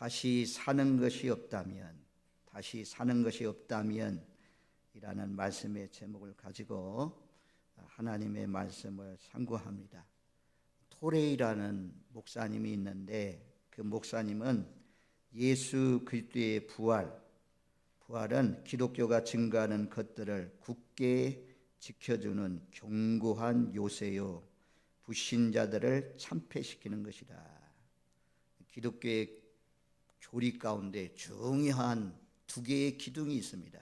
다시 사는 것이 없다면 이라는 말씀의 제목을 가지고 하나님의 말씀을 상고합니다. 토레이라는 목사님이 있는데 그 목사님은 예수 그리스도의 부활은 기독교가 증거하는 것들을 굳게 지켜주는 견고한 요새요, 불신자들을 참패시키는 것이다. 기독교의 교리 가운데 중요한 두 개의 기둥이 있습니다.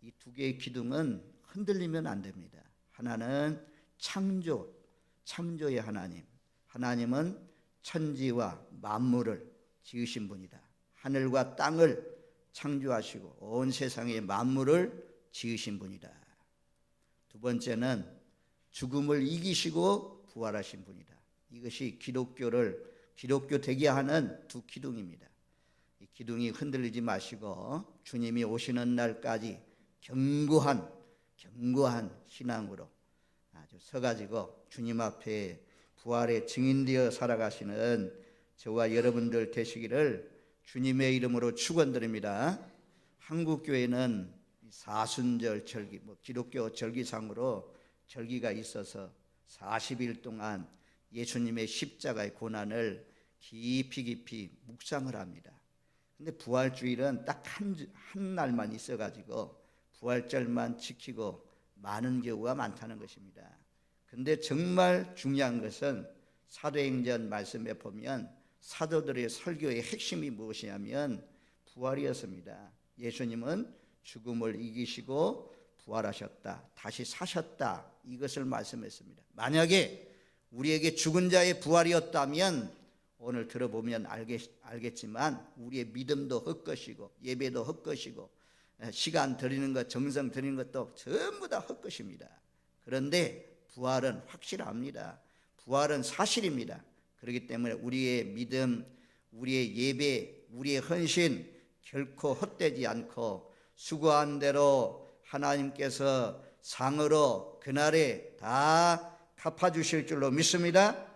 이 두 개의 기둥은 흔들리면 안 됩니다. 하나는 창조의 하나님은 천지와 만물을 지으신 분이다. 하늘과 땅을 창조하시고 온 세상의 만물을 지으신 분이다. 두 번째는 죽음을 이기시고 부활하신 분이다. 이것이 기독교 되게 하는 두 기둥입니다. 이 기둥이 흔들리지 마시고 주님이 오시는 날까지 견고한 신앙으로 아주 서가지고 주님 앞에 부활의 증인되어 살아가시는 저와 여러분들 되시기를 주님의 이름으로 축원드립니다. 한국교회는 사순절 절기, 기독교 절기상으로 절기가 있어서 40일 동안 예수님의 십자가의 고난을 깊이 묵상을 합니다. 근데 부활주일은 딱 한 날만 있어가지고 부활절만 지키고 많은 경우가 많다는 것입니다. 근데 정말 중요한 것은 사도행전 말씀에 보면 사도들의 설교의 핵심이 무엇이냐면 부활이었습니다. 예수님은 죽음을 이기시고 부활하셨다, 다시 사셨다, 이것을 말씀했습니다. 만약에 우리에게 죽은 자의 부활이었다면 오늘 들어보면 알겠지만 우리의 믿음도 헛것이고 예배도 헛것이고 시간 드리는 것, 정성 드리는 것도 전부 다 헛것입니다. 그런데 부활은 확실합니다. 부활은 사실입니다. 그렇기 때문에 우리의 믿음, 우리의 예배, 우리의 헌신 결코 헛되지 않고 수고한 대로 하나님께서 상으로 그날에 다 갚아주실 줄로 믿습니다.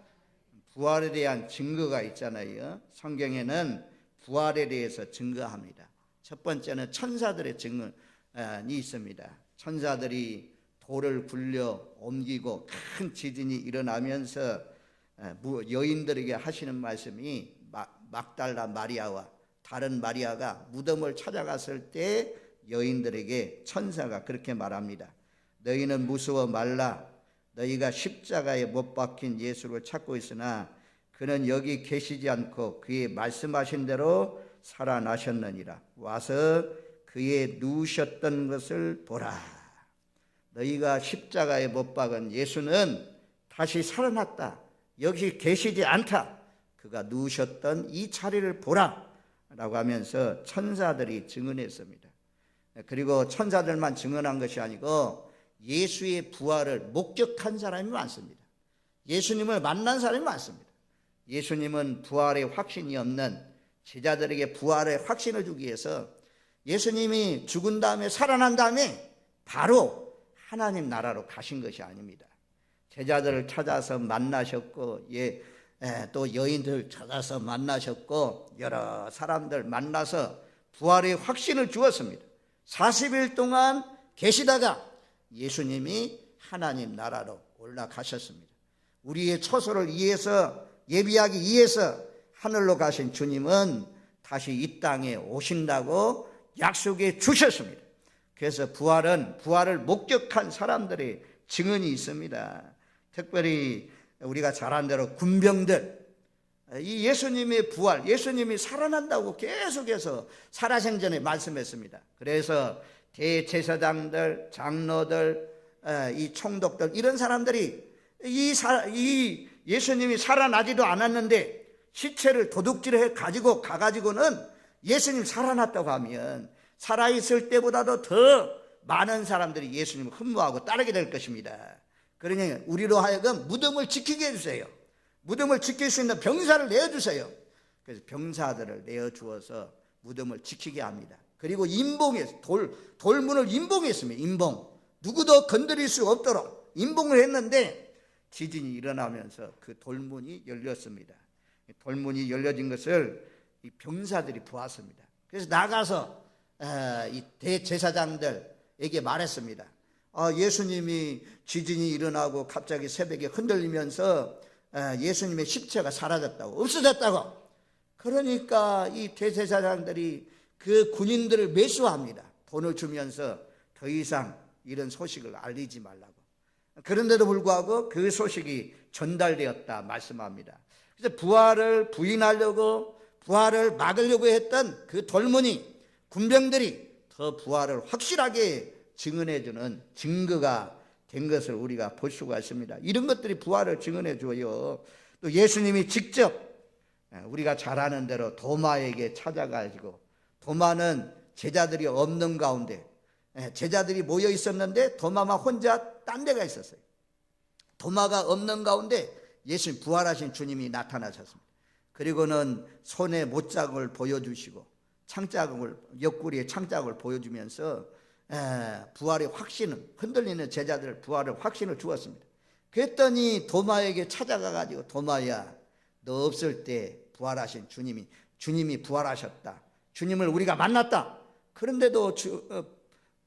부활에 대한 증거가 있잖아요. 성경에는 부활에 대해서 증거합니다. 첫 번째는 천사들의 증언이 있습니다. 천사들이 돌을 굴려 옮기고 큰 지진이 일어나면서 여인들에게 하시는 말씀이 막달라 마리아와 다른 마리아가 무덤을 찾아갔을 때 여인들에게 천사가 그렇게 말합니다. 너희는 무서워 말라. 너희가 십자가에 못 박힌 예수를 찾고 있으나 그는 여기 계시지 않고 그의 말씀하신 대로 살아나셨느니라. 와서 그의 누우셨던 것을 보라. 너희가 십자가에 못 박은 예수는 다시 살아났다. 여기 계시지 않다. 그가 누우셨던 이 자리를 보라 라고 하면서 천사들이 증언했습니다. 그리고 천사들만 증언한 것이 아니고 예수의 부활을 목격한 사람이 많습니다. 예수님을 만난 사람이 많습니다. 예수님은 부활의 확신이 없는 제자들에게 부활의 확신을 주기 위해서 예수님이 죽은 다음에 살아난 다음에 바로 하나님 나라로 가신 것이 아닙니다. 제자들을 찾아서 만나셨고 또 여인들 찾아서 만나셨고 여러 사람들 만나서 부활의 확신을 주었습니다. 40일 동안 계시다가 예수님이 하나님 나라로 올라가셨습니다. 우리의 처소를 예비하기 위해서 하늘로 가신 주님은 다시 이 땅에 오신다고 약속해 주셨습니다. 그래서 부활을 목격한 사람들의 증언이 있습니다. 특별히 우리가 잘 아는 대로 군병들, 이 예수님의 부활, 예수님이 살아난다고 계속해서 살아생전에 말씀했습니다. 그래서 대제사장들, 장로들, 이 총독들, 이런 사람들이 이 예수님이 살아나지도 않았는데 시체를 도둑질해 가지고 가가지고는 예수님 살아났다고 하면 살아있을 때보다도 더 많은 사람들이 예수님을 흠모하고 따르게 될 것입니다. 그러니 우리로 하여금 무덤을 지키게 해주세요. 무덤을 지킬 수 있는 병사를 내어주세요. 그래서 병사들을 내어주어서 무덤을 지키게 합니다. 그리고 돌문을 임봉했습니다. 누구도 건드릴 수 없도록 임봉을 했는데 지진이 일어나면서 그 돌문이 열렸습니다. 돌문이 열려진 것을 이 병사들이 보았습니다. 그래서 나가서 이 대제사장들에게 말했습니다. 예수님이 지진이 일어나고 갑자기 새벽에 흔들리면서 예수님의 십체가 사라졌다고, 없어졌다고. 그러니까 이 대제사장들이 그 군인들을 매수합니다. 돈을 주면서 더 이상 이런 소식을 알리지 말라고. 그런데도 불구하고 그 소식이 전달되었다 말씀합니다. 그래서 부활을 부인하려고, 부활을 막으려고 했던 그 돌무니 군병들이 더 부활을 확실하게 증언해주는 증거가 된 것을 우리가 볼 수가 있습니다. 이런 것들이 부활을 증언해줘요. 또 예수님이 직접 우리가 잘 아는 대로 도마에게 찾아가지고, 도마는 제자들이 없는 가운데, 제자들이 모여 있었는데 도마만 혼자 딴 데가 있었어요. 도마가 없는 가운데 예수님, 부활하신 주님이 나타나셨습니다. 그리고는 손에 못자국을 보여주시고 창자국을, 옆구리에 창자국을 보여주면서 부활의 확신을, 흔들리는 제자들 부활의 확신을 주었습니다. 그랬더니 도마에게 찾아가가지고, 도마야, 너 없을 때 부활하신 주님이 부활하셨다. 주님을 우리가 만났다. 그런데도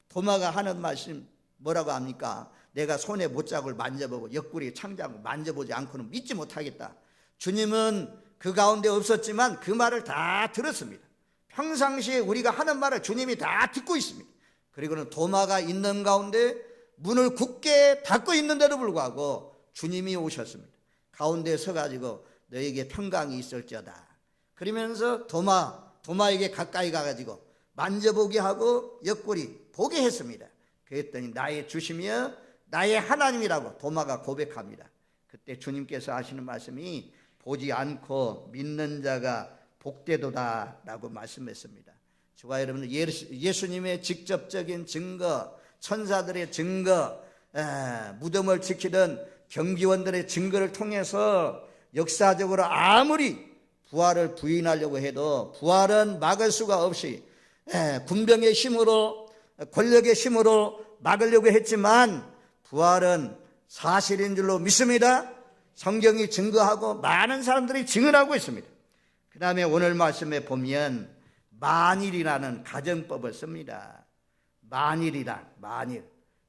도마가 하는 말씀 뭐라고 합니까? 내가 손에 못자국을 만져보고 옆구리에 창자국을 만져보지 않고는 믿지 못하겠다. 주님은 그 가운데 없었지만 그 말을 다 들었습니다. 평상시에 우리가 하는 말을 주님이 다 듣고 있습니다. 그리고는 도마가 있는 가운데 문을 굳게 닫고 있는데도 불구하고 주님이 오셨습니다. 가운데 서가지고 너에게 평강이 있을지어다. 그러면서 도마에게 가까이 가가지고 만져보게 하고 옆구리 보게 했습니다. 그랬더니 나의 주시며 나의 하나님이라고 도마가 고백합니다. 그때 주님께서 하시는 말씀이 보지 않고 믿는 자가 복되도다 라고 말씀했습니다. 저와 여러분들, 예수님의 직접적인 증거, 천사들의 증거, 무덤을 지키던 경비원들의 증거를 통해서 역사적으로 아무리 부활을 부인하려고 해도 부활은 막을 수가 없이 군병의 힘으로, 권력의 힘으로 막으려고 했지만 부활은 사실인 줄로 믿습니다. 성경이 증거하고 많은 사람들이 증언하고 있습니다. 그 다음에 오늘 말씀에 보면 만일이라는 가정법을 씁니다. 만일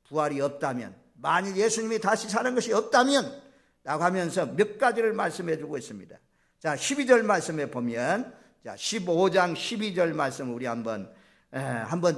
부활이 없다면, 만일 예수님이 다시 사는 것이 없다면 라고 하면서 몇 가지를 말씀해 주고 있습니다. 자, 12절 말씀에 보면, 자, 15장 12절 말씀 우리 한번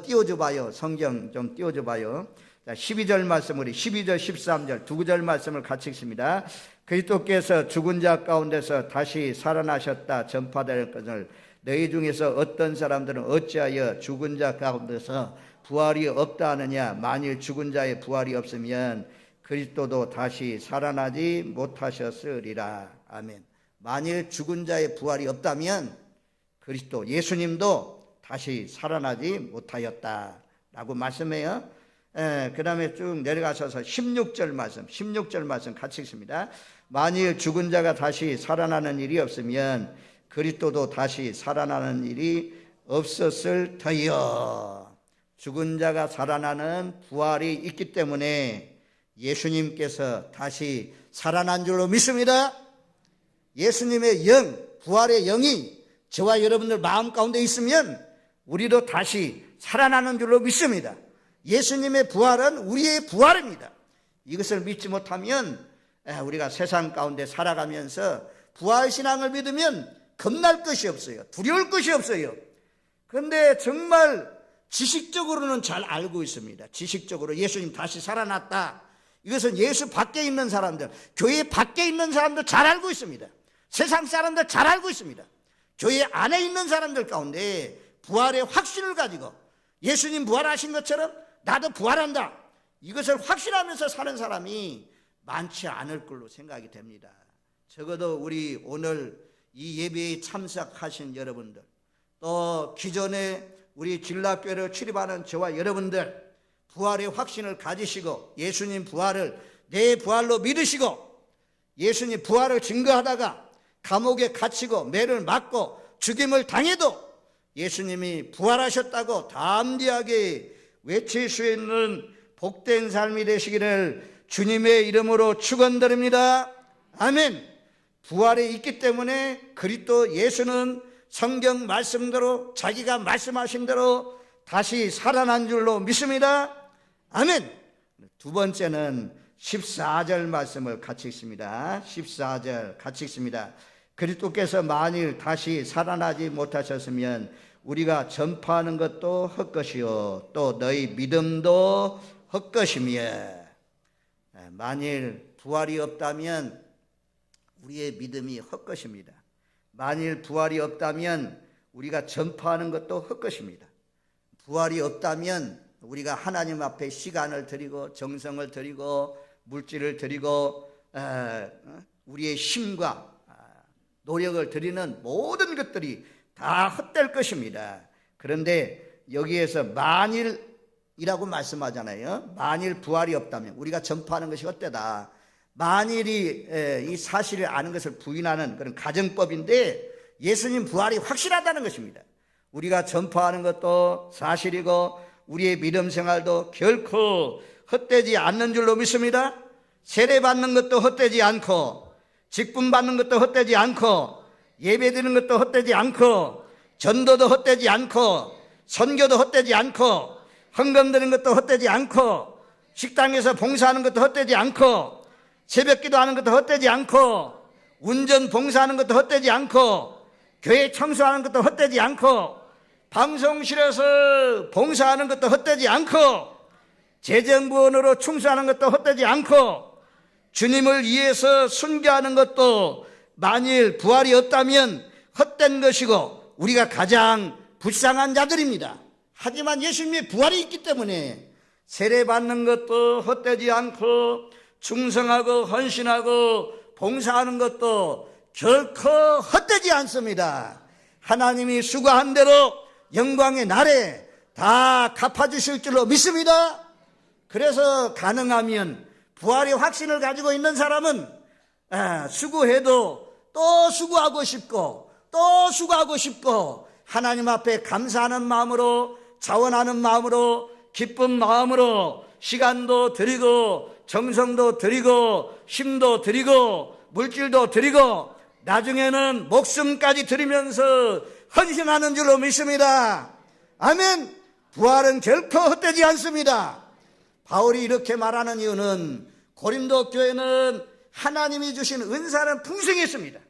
띄워줘 봐요. 성경 좀 띄워줘 봐요. 자, 12절 말씀, 우리 12절 13절 두 구절 말씀을 같이 읽습니다. 그리스도께서 죽은 자 가운데서 다시 살아나셨다 전파될 것을 너희 중에서 어떤 사람들은 어찌하여 죽은 자 가운데서 부활이 없다 하느냐. 만일 죽은 자의 부활이 없으면 그리스도도 다시 살아나지 못하셨으리라. 아멘. 만일 죽은 자의 부활이 없다면 그리스도 예수님도 다시 살아나지 못하였다라고 말씀해요. 그 다음에 쭉 내려가셔서 16절 말씀 같이 읽습니다. 만일 죽은 자가 다시 살아나는 일이 없으면 그리스도도 다시 살아나는 일이 없었을 터이요. 죽은 자가 살아나는 부활이 있기 때문에 예수님께서 다시 살아난 줄로 믿습니다. 예수님의 영, 부활의 영이 저와 여러분들 마음 가운데 있으면 우리도 다시 살아나는 줄로 믿습니다. 예수님의 부활은 우리의 부활입니다. 이것을 믿지 못하면 우리가 세상 가운데 살아가면서 부활신앙을 믿으면 겁날 것이 없어요. 두려울 것이 없어요. 그런데 정말 지식적으로는 잘 알고 있습니다. 지식적으로 예수님 다시 살아났다. 이것은 예수 밖에 있는 사람들, 교회 밖에 있는 사람들 잘 알고 있습니다. 세상 사람들 잘 알고 있습니다. 교회 안에 있는 사람들 가운데 부활의 확신을 가지고 예수님 부활하신 것처럼 나도 부활한다, 이것을 확신하면서 사는 사람이 많지 않을 걸로 생각이 됩니다. 적어도 우리 오늘 이 예배에 참석하신 여러분들, 또 기존에 우리 진락교회를 출입하는 저와 여러분들, 부활의 확신을 가지시고 예수님 부활을 내 부활로 믿으시고 예수님 부활을 증거하다가 감옥에 갇히고 매를 맞고 죽임을 당해도 예수님이 부활하셨다고 담대하게 외칠 수 있는 복된 삶이 되시기를 주님의 이름으로 축원드립니다. 아멘. 부활에 있기 때문에 그리스도 예수는 성경 말씀대로 자기가 말씀하신 대로 다시 살아난 줄로 믿습니다. 아멘. 두 번째는 14절 말씀을 같이 읽습니다. 14절 같이 읽습니다. 그리스도께서 만일 다시 살아나지 못하셨으면 우리가 전파하는 것도 헛것이요 또 너희 믿음도 헛것이며. 만일 부활이 없다면 우리의 믿음이 헛것입니다. 만일 부활이 없다면 우리가 전파하는 것도 헛것입니다. 부활이 없다면 우리가 하나님 앞에 시간을 드리고 정성을 드리고 물질을 드리고 우리의 힘과 노력을 드리는 모든 것들이 다 헛될 것입니다. 그런데 여기에서 만일이라고 말씀하잖아요. 만일 부활이 없다면 우리가 전파하는 것이 헛되다. 만일이 이 사실을 아는 것을 부인하는 그런 가정법인데 예수님 부활이 확실하다는 것입니다. 우리가 전파하는 것도 사실이고 우리의 믿음 생활도 결코 헛되지 않는 줄로 믿습니다. 세례받는 것도 헛되지 않고 직분 받는 것도 헛되지 않고 예배드리는 것도 헛되지 않고 전도도 헛되지 않고 선교도 헛되지 않고 헌금 드리는 것도 헛되지 않고 식당에서 봉사하는 것도 헛되지 않고 새벽기도 하는 것도 헛되지 않고 운전 봉사하는 것도 헛되지 않고 교회 청소하는 것도 헛되지 않고 방송실에서 봉사하는 것도 헛되지 않고 재정부원으로 충수하는 것도 헛되지 않고 주님을 위해서 순교하는 것도 만일 부활이 없다면 헛된 것이고 우리가 가장 불쌍한 자들입니다. 하지만 예수님의 부활이 있기 때문에 세례받는 것도 헛되지 않고 충성하고 헌신하고 봉사하는 것도 결코 헛되지 않습니다. 하나님이 수고한 대로 영광의 날에 다 갚아주실 줄로 믿습니다. 그래서 가능하면 부활의 확신을 가지고 있는 사람은 수고해도 또 수고하고 싶고 또 수고하고 싶고 하나님 앞에 감사하는 마음으로 자원하는 마음으로 기쁜 마음으로 시간도 드리고 정성도 드리고 힘도 드리고 물질도 드리고 나중에는 목숨까지 드리면서 헌신하는 줄로 믿습니다. 아멘. 부활은 결코 헛되지 않습니다. 바울이 이렇게 말하는 이유는 고린도 교회는 하나님이 주신 은사는 풍성했습니다.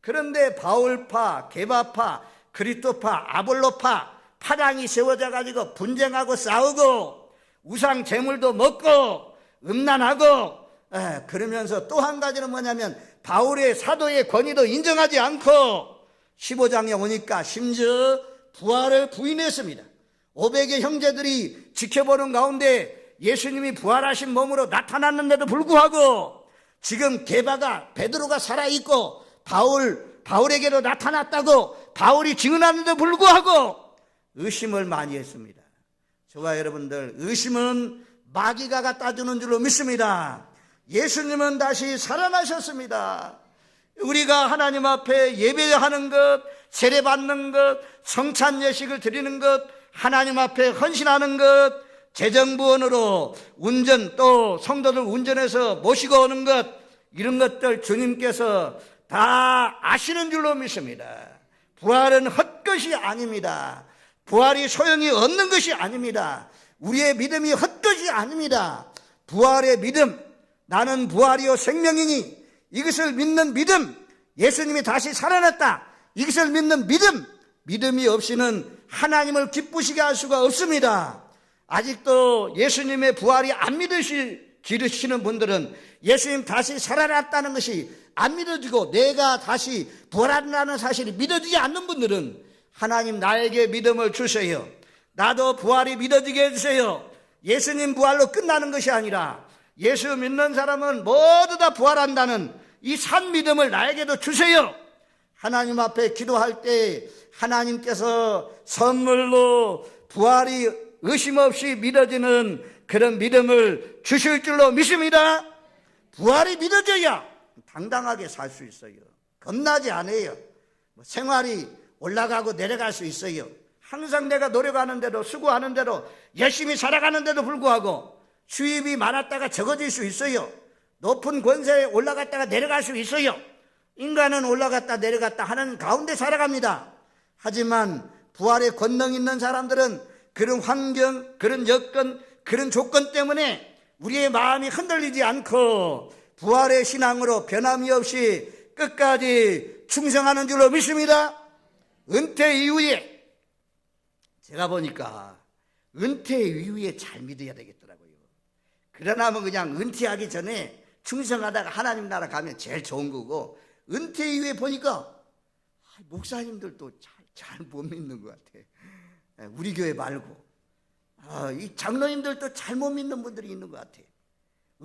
그런데 바울파, 게바파, 그리스도파, 아볼로파 파당이 세워져 가지고 분쟁하고 싸우고 우상 제물도 먹고 음란하고 그러면서 또 한 가지는 뭐냐면 바울의 사도의 권위도 인정하지 않고 15장에 오니까 심지어 부활을 부인했습니다. 500의 형제들이 지켜보는 가운데 예수님이 부활하신 몸으로 나타났는데도 불구하고 지금 베드로가 살아있고 바울에게도 나타났다고 바울이 증언하는데도 불구하고 의심을 많이 했습니다. 저와 여러분들 의심은 마귀가 갖다 주는 줄로 믿습니다. 예수님은 다시 살아나셨습니다. 우리가 하나님 앞에 예배하는 것, 세례받는 것, 성찬 예식을 드리는 것, 하나님 앞에 헌신하는 것, 재정부원으로 운전 또 성도들 운전해서 모시고 오는 것, 이런 것들 주님께서 다 아시는 줄로 믿습니다. 부활은 헛것이 아닙니다. 부활이 소용이 없는 것이 아닙니다. 우리의 믿음이 헛것이 아닙니다. 부활의 믿음, 나는 부활이요 생명이니 이것을 믿는 믿음, 예수님이 다시 살아났다, 이것을 믿는 믿음, 믿음이 없이는 하나님을 기쁘시게 할 수가 없습니다. 아직도 예수님의 부활이 안 믿으시는 분들은 예수님 다시 살아났다는 것이 안 믿어지고 내가 다시 부활한다는 사실이 믿어지지 않는 분들은 하나님 나에게 믿음을 주세요. 나도 부활이 믿어지게 해주세요. 예수님 부활로 끝나는 것이 아니라 예수 믿는 사람은 모두 다 부활한다는 이 산 믿음을 나에게도 주세요. 하나님 앞에 기도할 때 하나님께서 선물로 부활이 의심 없이 믿어지는 그런 믿음을 주실 줄로 믿습니다. 부활이 믿어져야 당당하게 살 수 있어요. 겁나지 않아요. 생활이 올라가고 내려갈 수 있어요. 항상 내가 노력하는데도 수고하는데도 열심히 살아가는데도 불구하고 수입이 많았다가 적어질 수 있어요. 높은 권세에 올라갔다가 내려갈 수 있어요. 인간은 올라갔다 내려갔다 하는 가운데 살아갑니다. 하지만 부활의 권능 있는 사람들은 그런 환경, 그런 여건, 그런 조건 때문에 우리의 마음이 흔들리지 않고 부활의 신앙으로 변함이 없이 끝까지 충성하는 줄로 믿습니다. 은퇴 이후에, 제가 보니까 은퇴 이후에 잘 믿어야 되겠더라고요. 그러나 뭐 그냥 은퇴하기 전에 충성하다가 하나님 나라 가면 제일 좋은 거고, 은퇴 이후에 보니까 목사님들도 잘 못 믿는 것 같아. 우리 교회 말고 이 장로님들도 잘 못 믿는 분들이 있는 것 같아.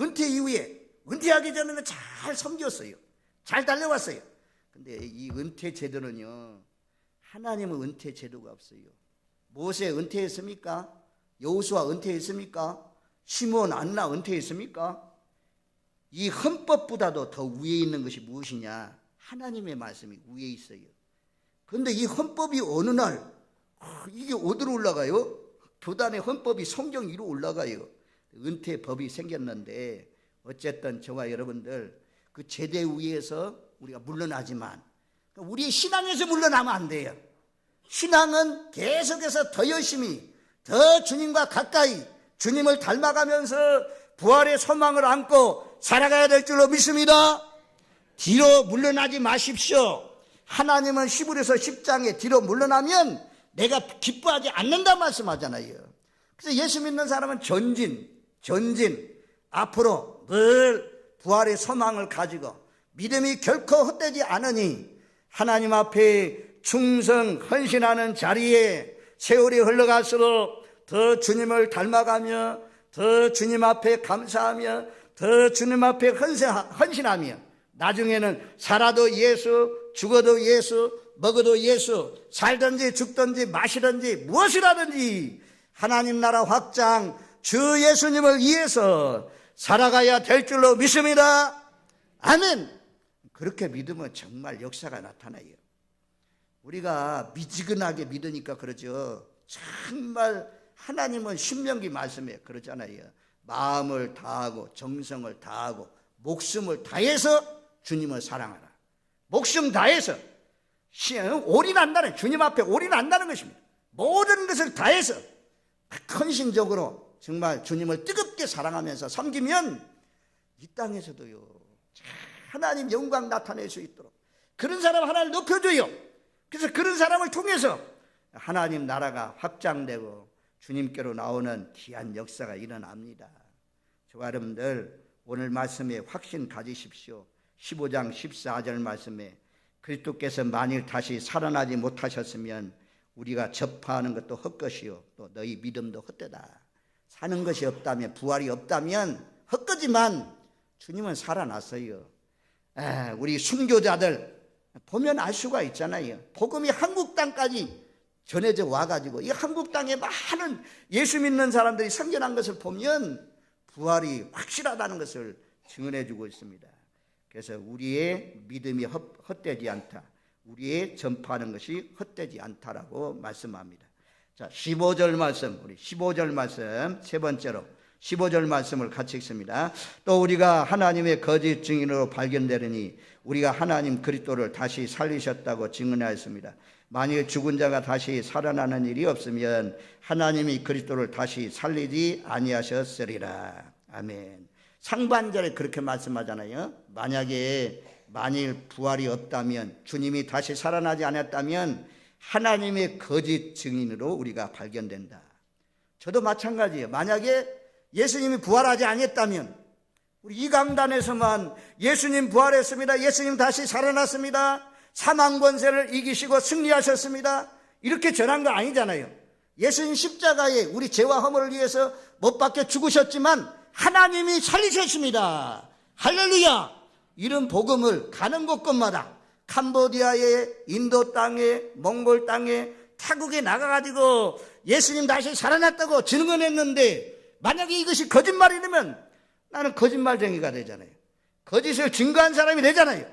은퇴 이후에, 은퇴하기 전에는 잘 섬겼어요. 잘 달려왔어요. 근데 이 은퇴 제도는요, 하나님은 은퇴 제도가 없어요. 모세 은퇴했습니까? 여호수아 은퇴했습니까? 시몬 안나 은퇴했습니까? 이 헌법보다도 더 위에 있는 것이 무엇이냐? 하나님의 말씀이 위에 있어요. 그런데 이 헌법이 어느 날 이게 어디로 올라가요? 교단의 헌법이 성경 위로 올라가요. 은퇴법이 생겼는데, 어쨌든 저와 여러분들 그 제대 위에서 우리가 물러나지만 우리의 신앙에서 물러나면 안 돼요. 신앙은 계속해서 더 열심히, 더 주님과 가까이 주님을 닮아가면서 부활의 소망을 안고 살아가야 될 줄로 믿습니다. 뒤로 물러나지 마십시오. 하나님은 히브리서 10장에 뒤로 물러나면 내가 기뻐하지 않는다 말씀하잖아요. 그래서 예수 믿는 사람은 전진 앞으로 늘 부활의 소망을 가지고 믿음이 결코 헛되지 않으니 하나님 앞에 충성 헌신하는 자리에 세월이 흘러갈수록 더 주님을 닮아가며 더 주님 앞에 감사하며 더 주님 앞에 헌신하며 나중에는 살아도 예수, 죽어도 예수, 먹어도 예수, 살든지 죽든지 마시든지 무엇이라든지 하나님 나라 확장 주 예수님을 위해서 살아가야 될 줄로 믿습니다. 아멘. 그렇게 믿으면 정말 역사가 나타나요. 우리가 미지근하게 믿으니까 그러죠. 정말 하나님은 신명기 말씀에 그러잖아요. 마음을 다하고 정성을 다하고 목숨을 다해서 주님을 사랑하라. 목숨 다해서 올인한다는, 주님 앞에 올인한다는 것입니다. 모든 것을 다해서 헌신적으로 정말 주님을 뜨겁게 사랑하면서 섬기면 이 땅에서도요 하나님 영광 나타낼 수 있도록 그런 사람 하나를 높여줘요. 그래서 그런 사람을 통해서 하나님 나라가 확장되고 주님께로 나오는 귀한 역사가 일어납니다. 저와 여러분들 오늘 말씀에 확신 가지십시오. 15장 14절 말씀에 그리스도께서 만일 다시 살아나지 못하셨으면 우리가 접하는 것도 헛것이요 또 너희 믿음도 헛되다. 사는 것이 없다면, 부활이 없다면 헛거지만 주님은 살아났어요. 우리 순교자들 보면 알 수가 있잖아요. 복음이 한국 땅까지 전해져 와가지고 이 한국 땅에 많은 예수 믿는 사람들이 생겨난 것을 보면 부활이 확실하다는 것을 증언해 주고 있습니다. 그래서 우리의 믿음이 헛되지 않다, 우리의 전파하는 것이 헛되지 않다라고 말씀합니다. 자, 15절 말씀, 우리 15절 말씀 세 번째로 15절 말씀을 같이 읽습니다. 또 우리가 하나님의 거짓 증인으로 발견되느니 우리가 하나님 그리스도를 다시 살리셨다고 증언하였습니다. 만일 죽은 자가 다시 살아나는 일이 없으면 하나님이 그리스도를 다시 살리지 아니하셨으리라. 아멘. 상반절에 그렇게 말씀하잖아요. 만일 부활이 없다면, 주님이 다시 살아나지 않았다면 하나님의 거짓 증인으로 우리가 발견된다. 저도 마찬가지예요. 만약에 예수님이 부활하지 않았다면, 우리 이 강단에서만 예수님 부활했습니다, 예수님 다시 살아났습니다, 사망 권세를 이기시고 승리하셨습니다, 이렇게 전한 거 아니잖아요. 예수님 십자가에 우리 죄와 허물을 위해서 못 박혀 죽으셨지만 하나님이 살리셨습니다. 할렐루야. 이런 복음을 가는 곳곳마다 캄보디아에, 인도 땅에, 몽골 땅에, 타국에 나가가지고 예수님 다시 살아났다고 증언했는데 만약에 이것이 거짓말이라면 나는 거짓말쟁이가 되잖아요. 거짓을 증거한 사람이 되잖아요.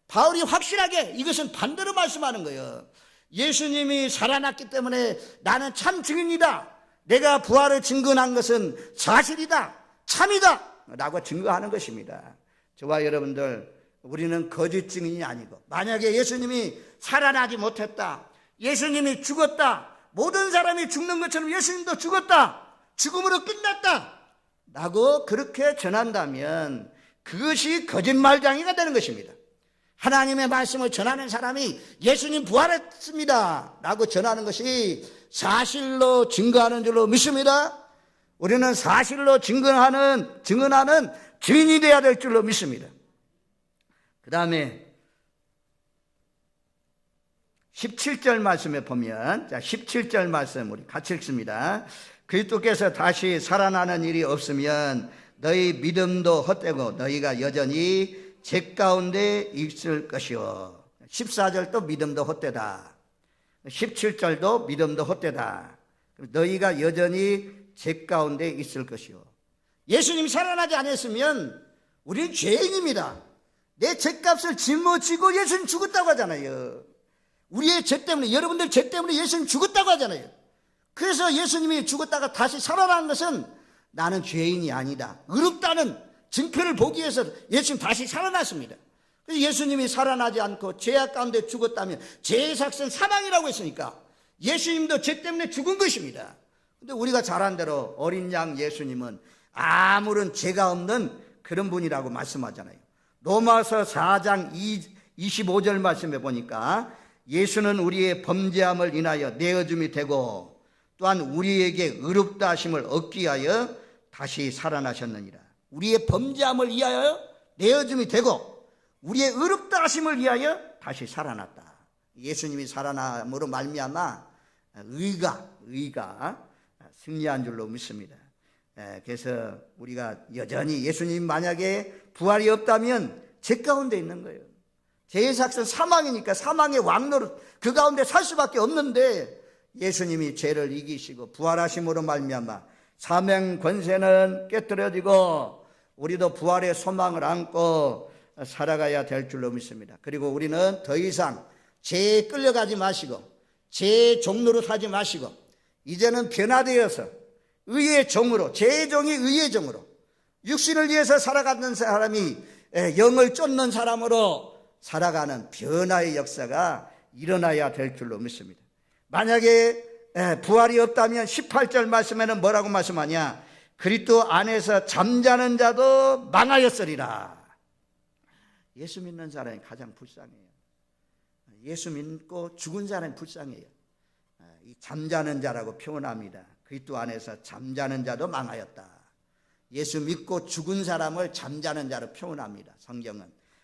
바울이 확실하게 이것은 반대로 말씀하는 거예요. 예수님이 살아났기 때문에 나는 참 증인이다, 내가 부활을 증거한 것은 사실이다, 참이다 라고 증거하는 것입니다. 저와 여러분들, 우리는 거짓 증인이 아니고 만약에 예수님이 살아나지 못했다, 예수님이 죽었다. 모든 사람이 죽는 것처럼 예수님도 죽었다. 죽음으로 끝났다. 라고 그렇게 전한다면 그것이 거짓말장애가 되는 것입니다. 하나님의 말씀을 전하는 사람이 예수님 부활했습니다 라고 전하는 것이 사실로 증거하는 줄로 믿습니다. 우리는 사실로 증언하는 증인이 되어야 될 줄로 믿습니다. 그 다음에 17절 말씀에 보면, 자, 17절 말씀 우리 같이 읽습니다. 그리스도께서 다시 살아나는 일이 없으면 너희 믿음도 헛되고 너희가 여전히 죄 가운데 있을 것이요. 14절도 믿음도 헛되다. 17절도 믿음도 헛되다. 너희가 여전히 죄 가운데 있을 것이요. 예수님이 살아나지 않았으면 우리는 죄인입니다. 내 죄값을 짊어지고 예수님 죽었다고 하잖아요. 우리의 죄 때문에, 여러분들 죄 때문에 예수님 죽었다고 하잖아요. 그래서 예수님이 죽었다가 다시 살아나는 것은 나는 죄인이 아니다, 의롭다는 증표를 보기 위해서 예수님 다시 살아났습니다. 그래서 예수님이 살아나지 않고 죄악 가운데 죽었다면 죄의 삭은 사망이라고 했으니까 예수님도 죄 때문에 죽은 것입니다. 근데 우리가 잘 아는 대로 어린 양 예수님은 아무런 죄가 없는 그런 분이라고 말씀하잖아요. 로마서 4장 25절 말씀에 보니까 예수는 우리의 범죄함을 인하여 내어줌이 되고 또한 우리에게 의롭다 하심을 얻기 위하여 다시 살아나셨느니라. 우리의 범죄함을 위하여 내어줌이 되고 우리의 의롭다 하심을 위하여 다시 살아났다. 예수님이 살아남으로 말미암아 의가 승리한 줄로 믿습니다. 그래서 우리가 여전히 예수님 만약에 부활이 없다면 죄 가운데 있는 거예요. 죄의 삭은 사망이니까 사망의 왕노릇 그 가운데 살 수밖에 없는데 예수님이 죄를 이기시고 부활하심으로 말미암아 사명 권세는 깨뜨려지고 우리도 부활의 소망을 안고 살아가야 될 줄로 믿습니다. 그리고 우리는 더 이상 죄에 끌려가지 마시고 죄의 종로로 사지 마시고 이제는 변화되어서 의의 종으로, 죄의 종이 의의 종으로, 육신을 위해서 살아가는 사람이 영을 쫓는 사람으로 살아가는 변화의 역사가 일어나야 될 줄로 믿습니다. 만약에 부활이 없다면 18절 말씀에는 뭐라고 말씀하냐? 그리스도 안에서 잠자는 자도 망하였으리라. 예수 믿는 사람이 가장 불쌍해요. 예수 믿고 죽은 사람이 불쌍해요. 이 잠자는 자라고 표현합니다. 그리스도 안에서 잠자는 자도 망하였다. 예수 믿고 죽은 사람을 잠자는 자로 표현합니다.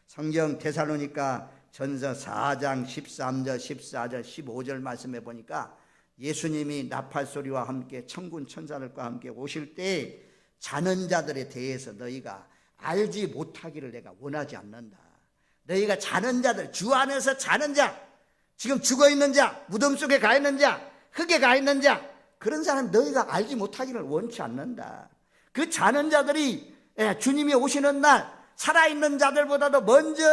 성경 데살로니가 전서 4장 13절 14절 15절 말씀해 보니까 예수님이 나팔소리와 함께 천군 천사들과 함께 오실 때 자는 자들에 대해서 너희가 알지 못하기를 내가 원하지 않는다. 너희가 자는 자들, 주 안에서 자는 자, 지금 죽어있는 자, 무덤 속에 가 있는 자, 흙에 가 있는 자, 그런 사람 너희가 알지 못하기를 원치 않는다. 그 자는 자들이 주님이 오시는 날 살아있는 자들보다도 먼저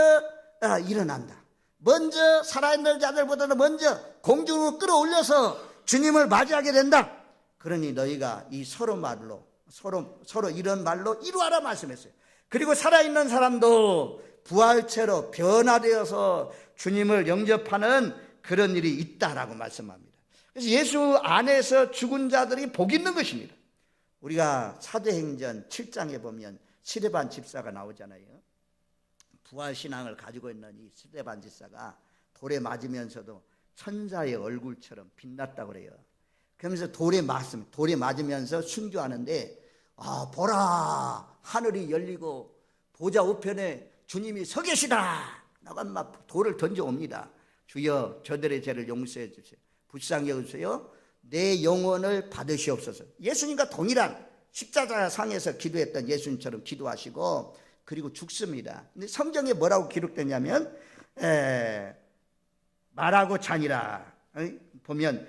일어난다. 먼저 살아있는 자들보다도 먼저 공중으로 끌어올려서 주님을 맞이하게 된다. 그러니 너희가 이 서로 이런 말로 이루하라 말씀했어요. 그리고 살아있는 사람도 부활체로 변화되어서 주님을 영접하는 그런 일이 있다라고 말씀합니다. 그래서 예수 안에서 죽은 자들이 복 있는 것입니다. 우리가 사도행전 7장에 보면 스데반 집사가 나오잖아요. 부활신앙을 가지고 있는 이 스데반 집사가 돌에 맞으면서도 천사의 얼굴처럼 빛났다고 그래요. 그러면서 돌에 맞으면서 순교하는데 보라, 하늘이 열리고 보좌 우편에 주님이 서 계시다. 나가 막 돌을 던져옵니다. 주여 저들의 죄를 용서해 주세요. 불쌍히 여기세요. 내 영혼을 받으시옵소서. 예수님과 동일한 십자가 상에서 기도했던 예수님처럼 기도하시고 그리고 죽습니다. 근데 성경에 뭐라고 기록되냐면 말하고 자니라. 보면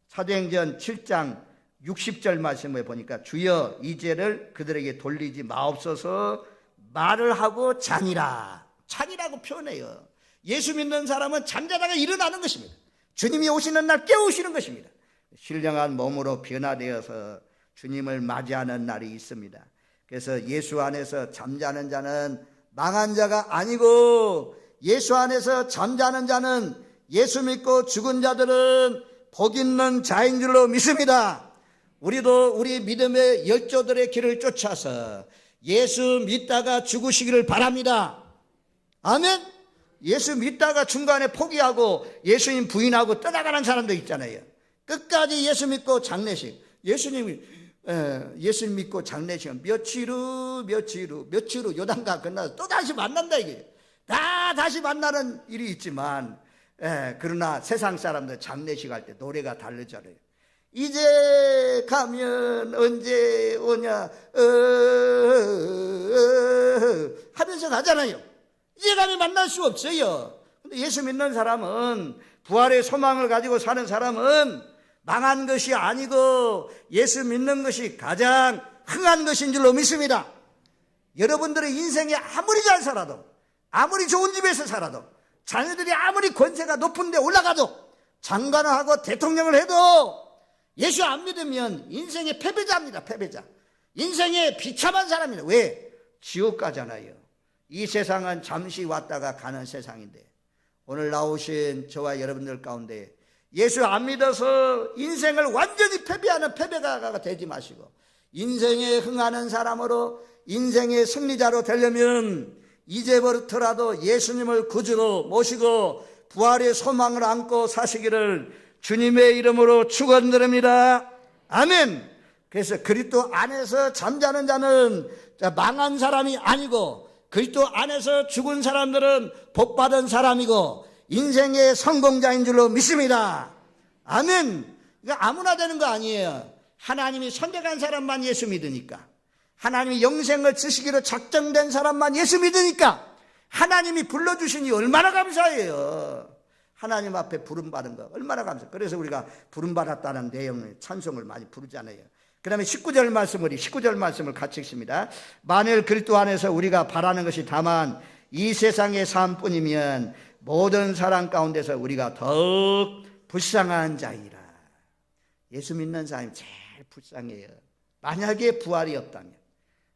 사도행전 7장 60절 말씀에 보니까 주여 이 죄를 그들에게 돌리지 마옵소서 말을 하고 자니라. 자니라고 표현해요. 예수 믿는 사람은 잠자다가 일어나는 것입니다. 주님이 오시는 날 깨우시는 것입니다. 신령한 몸으로 변화되어서 주님을 맞이하는 날이 있습니다. 그래서 예수 안에서 잠자는 자는 망한 자가 아니고 예수 안에서 잠자는 자는 예수 믿고 죽은 자들은 복 있는 자인 줄로 믿습니다. 우리도 우리 믿음의 열조들의 길을 쫓아서 예수 믿다가 죽으시기를 바랍니다. 아멘. 예수 믿다가 중간에 포기하고 예수님 부인하고 떠나가는 사람도 있잖아요. 끝까지 예수 믿고 장례식, 예수님 믿고 장례식 며칠 후 요단강 건너서 또 다시 만난다 이게. 다시 만나는 일이 있지만 그러나 세상 사람들 장례식 할 때 노래가 다르잖아요. 이제 가면 언제 오냐 하면서 가잖아요. 이제 가면 만날 수 없어요. 근데 예수 믿는 사람은, 부활의 소망을 가지고 사는 사람은 망한 것이 아니고 예수 믿는 것이 가장 흥한 것인 줄로 믿습니다. 여러분들의 인생에 아무리 잘 살아도, 아무리 좋은 집에서 살아도, 자녀들이 아무리 권세가 높은 데 올라가도, 장관을 하고 대통령을 해도 예수 안 믿으면 인생의 패배자입니다. 패배자. 인생의 비참한 사람입니다. 왜? 지옥 가잖아요. 이 세상은 잠시 왔다가 가는 세상인데, 오늘 나오신 저와 여러분들 가운데 예수 안 믿어서 인생을 완전히 패배하는 패배가가 되지 마시고, 인생에 흥하는 사람으로, 인생의 승리자로 되려면 이제부터라도 예수님을 구주로 모시고 부활의 소망을 안고 사시기를 주님의 이름으로 축원드립니다. 아멘. 그래서 그리스도 안에서 잠자는 자는 망한 사람이 아니고, 그리스도 안에서 죽은 사람들은 복받은 사람이고 인생의 성공자인 줄로 믿습니다. 아멘. 이거 아무나 되는 거 아니에요. 하나님이 선택한 사람만 예수 믿으니까, 하나님이 영생을 주시기로 작정된 사람만 예수 믿으니까 하나님이 불러주시니 얼마나 감사해요. 하나님 앞에 부름받은 거 얼마나 감사해요. 그래서 우리가 부름받았다는 내용의 찬송을 많이 부르잖아요. 그 다음에 19절 말씀을 같이 읽습니다. 만일 그리스도 안에서 우리가 바라는 것이 다만 이 세상의 삶뿐이면 모든 사람 가운데서 우리가 더욱 불쌍한 자이라. 예수 믿는 사람이 제일 불쌍해요. 만약에 부활이 없다면,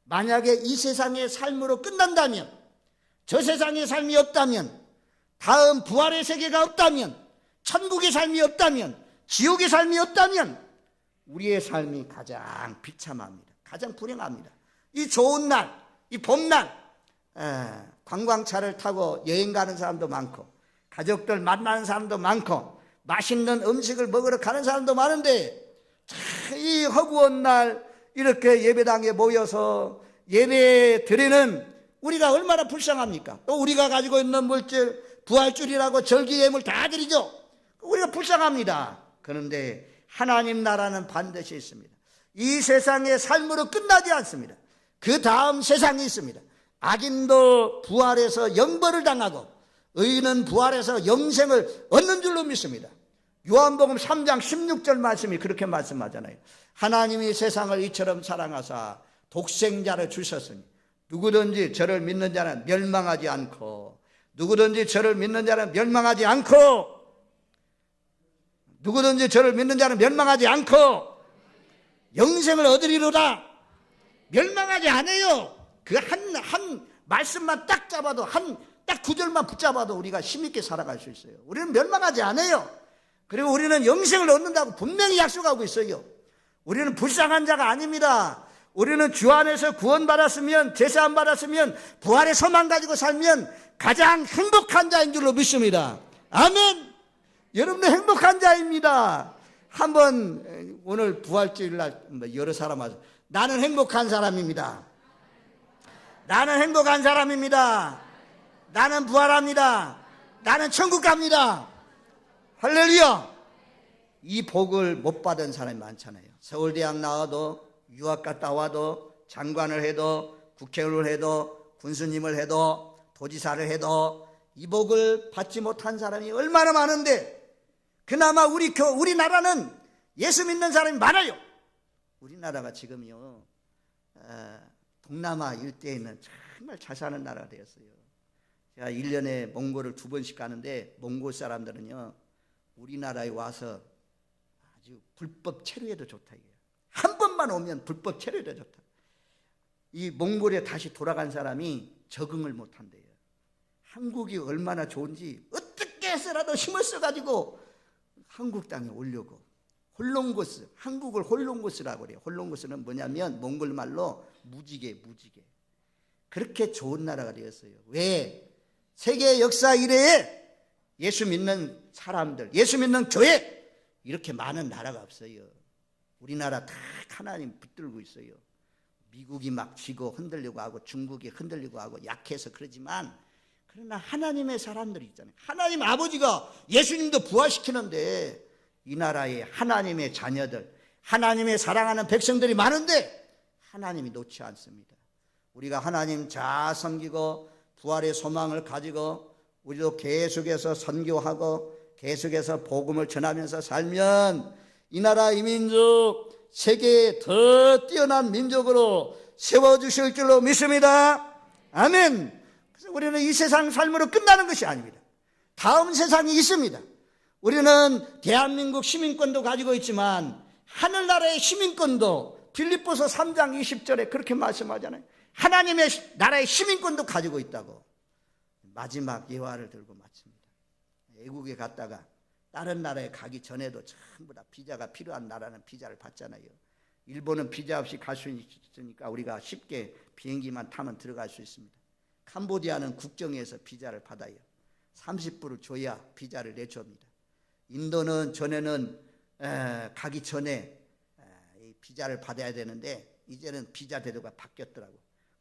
만약에 이 세상의 삶으로 끝난다면, 저 세상의 삶이 없다면, 다음 부활의 세계가 없다면, 천국의 삶이 없다면, 지옥의 삶이 없다면 우리의 삶이 가장 비참합니다. 가장 불행합니다. 이 좋은 날, 이 봄날, 관광차를 타고 여행 가는 사람도 많고, 가족들 만나는 사람도 많고, 맛있는 음식을 먹으러 가는 사람도 많은데, 이 허구한 날 이렇게 예배당에 모여서 예배 드리는 우리가 얼마나 불쌍합니까? 또 우리가 가지고 있는 물질, 부활줄이라고 절기 예물 다 드리죠. 우리가 불쌍합니다. 그런데 하나님 나라는 반드시 있습니다. 이 세상의 삶으로 끝나지 않습니다. 그 다음 세상이 있습니다. 악인도 부활해서 영벌을 당하고 의인은 부활해서 영생을 얻는 줄로 믿습니다. 요한복음 3장 16절 말씀이 그렇게 말씀하잖아요. 하나님이 세상을 이처럼 사랑하사 독생자를 주셨으니 누구든지 저를 믿는 자는 멸망하지 않고, 누구든지 저를 믿는 자는 멸망하지 않고, 누구든지 저를 믿는 자는 멸망하지 않고 영생을 얻으리로다. 멸망하지 않아요. 그 한 말씀만 딱 잡아도, 딱 구절만 붙잡아도 우리가 힘있게 살아갈 수 있어요. 우리는 멸망하지 않아요. 그리고 우리는 영생을 얻는다고 분명히 약속하고 있어요. 우리는 불쌍한 자가 아닙니다. 우리는 주 안에서 구원받았으면, 제사함 받았으면, 부활의 소망 가지고 살면 가장 행복한 자인 줄로 믿습니다. 아멘. 여러분은 행복한 자입니다. 한번 오늘 부활주일날 여러 사람 와서 나는 행복한 사람입니다. 나는 행복한 사람입니다. 나는 부활합니다. 나는 천국 갑니다. 할렐루야. 이 복을 못 받은 사람이 많잖아요. 서울대학 나와도, 유학 갔다 와도, 장관을 해도, 국회의원을 해도, 군수님을 해도, 도지사를 해도 이 복을 받지 못한 사람이 얼마나 많은데, 그나마 우리나라는 예수 믿는 사람이 많아요. 우리나라가 지금요, 동남아 일대에 있는 정말 잘 사는 나라가 되었어요. 제가 1년에 몽골을 2번씩 가는데, 몽골 사람들은요, 우리나라에 와서 아주 불법 체류해도 좋다 이거예요. 한 번만 오면 불법 체류해도 좋다. 이 몽골에 다시 돌아간 사람이 적응을 못한대요. 한국이 얼마나 좋은지 어떻게 어떻게 해서라도 힘을 써가지고 한국 땅에 오려고 홀롱고스, 한국을 홀롱고스라고 그래요. 홀롱고스는 뭐냐면 몽골 말로 무지개. 그렇게 좋은 나라가 되었어요. 왜? 세계 역사 이래에 예수 믿는 사람들, 예수 믿는 교회 이렇게 많은 나라가 없어요. 우리나라 다 하나님 붙들고 있어요. 미국이 막 쥐고 흔들리고 하고 중국이 흔들리고 하고 약해서 그러지만, 그러나 하나님의 사람들이 있잖아요. 하나님 아버지가 예수님도 부활시키는데 이 나라에 하나님의 자녀들, 하나님의 사랑하는 백성들이 많은데 하나님이 놓지 않습니다. 우리가 하나님 잘 섬기고 부활의 소망을 가지고 우리도 계속해서 선교하고 계속해서 복음을 전하면서 살면 이 나라 이 민족 세계에 더 뛰어난 민족으로 세워주실 줄로 믿습니다. 아멘. 그래서 우리는 이 세상 삶으로 끝나는 것이 아닙니다. 다음 세상이 있습니다. 우리는 대한민국 시민권도 가지고 있지만 하늘나라의 시민권도 빌립보서 3장 20절에 그렇게 말씀하잖아요. 하나님의 나라의 시민권도 가지고 있다고. 마지막 예화를 들고 마칩니다. 외국에 갔다가 다른 나라에 가기 전에도 전부 다 비자가 필요한 나라는 비자를 받잖아요. 일본은 비자 없이 갈 수 있으니까 우리가 쉽게 비행기만 타면 들어갈 수 있습니다. 캄보디아는 국경에서 비자를 받아요. 30불을 줘야 비자를 내줍니다. 인도는 전에는 가기 전에 비자를 받아야 되는데 이제는 비자 제도가 바뀌었더라고요.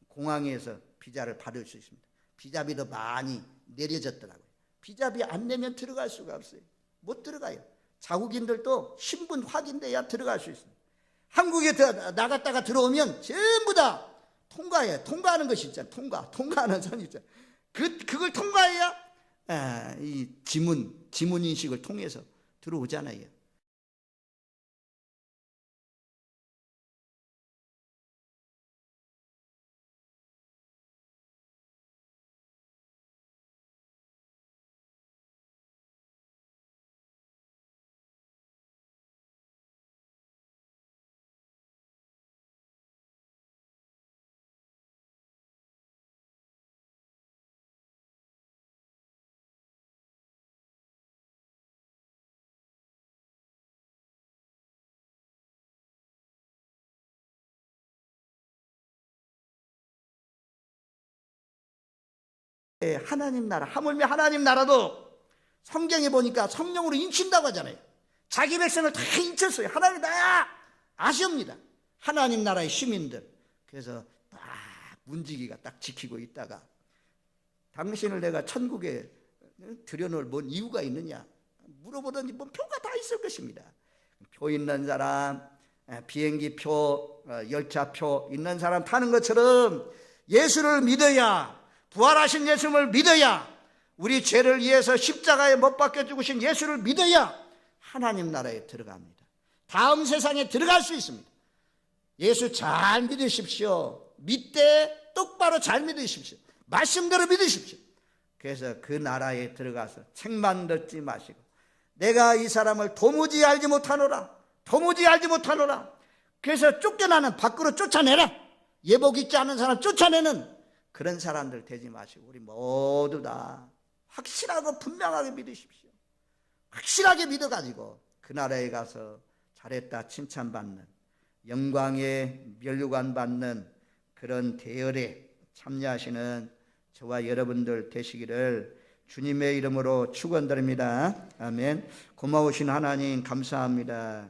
공항에서 비자를 받을 수 있습니다. 비자비도 많이 내려졌더라고요. 비자비 안 내면 들어갈 수가 없어요. 못 들어가요. 자국인들도 신분 확인돼야 들어갈 수 있습니다. 한국에 나갔다가 들어오면 전부 다 통과해요. 통과하는 것이 있잖아요. 통과하는 선이 있잖아요. 그걸 통과해야 이 지문 인식을 통해서 들어오잖아요. 하나님 나라, 하물며 하나님 나라도 성경에 보니까 성령으로 인친다고 하잖아요. 자기 백성을 다 인쳤어요. 하나님 다 아시옵니다. 하나님 나라의 시민들. 그래서 딱 문지기가 딱 지키고 있다가 당신을 내가 천국에 들여놓을 뭔 이유가 있느냐 물어보더니 뭔 표가 다 있을 것입니다. 표 있는 사람, 비행기 표, 열차 표 있는 사람 타는 것처럼 예수를 믿어야, 부활하신 예수를 믿어야, 우리 죄를 위해서 십자가에 못 박혀 죽으신 예수를 믿어야 하나님 나라에 들어갑니다. 다음 세상에 들어갈 수 있습니다. 예수 잘 믿으십시오. 믿되 똑바로 잘 믿으십시오. 말씀대로 믿으십시오. 그래서 그 나라에 들어가서 책만 듣지 마시고 내가 이 사람을 도무지 알지 못하노라. 그래서 쫓겨나는, 밖으로 쫓아내라. 예복 있지 않은 사람 쫓아내는 그런 사람들 되지 마시고 우리 모두 다 확실하고 분명하게 믿으십시오. 확실하게 믿어가지고 그 나라에 가서 잘했다 칭찬받는, 영광의 면류관 받는 그런 대열에 참여하시는 저와 여러분들 되시기를 주님의 이름으로 축원드립니다. 아멘. 고마우신 하나님 감사합니다.